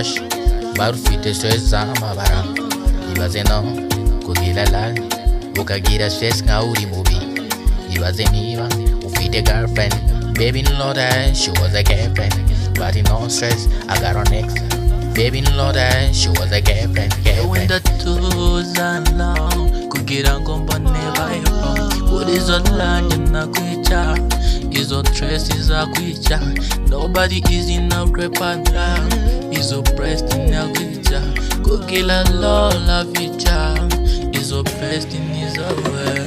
cash. Barufite stress z'amabara. Ibaze no kugira lal. Ukagira stress nka uri mubi. Ibaze niba ufite girlfriend. Baby know that she was a girlfriend. But in no stress, I got her next. Baby know that she was a girlfriend. When the toes are long, kugira ngo mbone bayo. Uri zo lanye nakwica, izo stress izakwica. Nobody is in a repanda, izo breast inakwica. Kugira lola vicha, izo breast inizawe.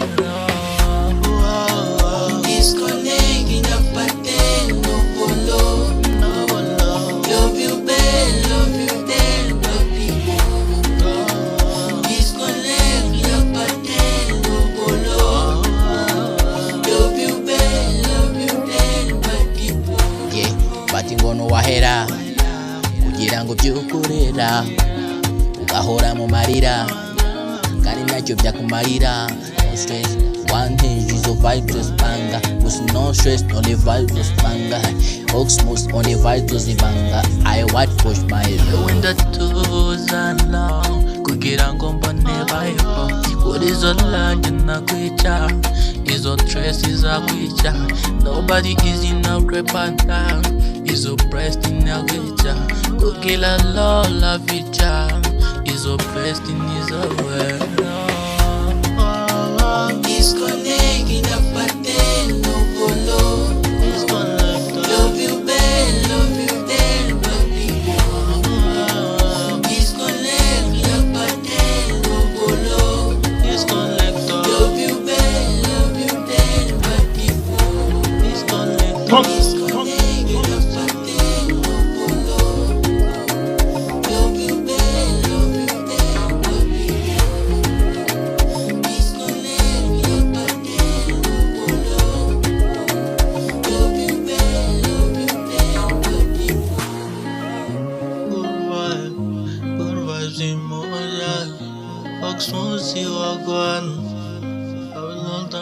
Ngono wahera kugira ngo byukurera ugahora mu marira kandi nacyo byakumarira. No stress, one thing is a vibe to spanga. With no stress, only vibe to spanga. Oxmos, only vibe to zibanga. I white push my low. When the toes are long, kugira ngo mbone bayo. Uri zo lanye nakwica, izo stress izakwica. Nobody is in a repanda, izo breast inakwica. Kugira lola vicha, izo breast inizawe. Disconnect in a pattern, no follow. Love you bad, love you dead, baby. Disconnect in a pattern, no follow. Love you bad, love you dead, baby. Disconnect in a pattern, no follow. Love you bad, love you dead, baby. Oxmosi wagwan, I will not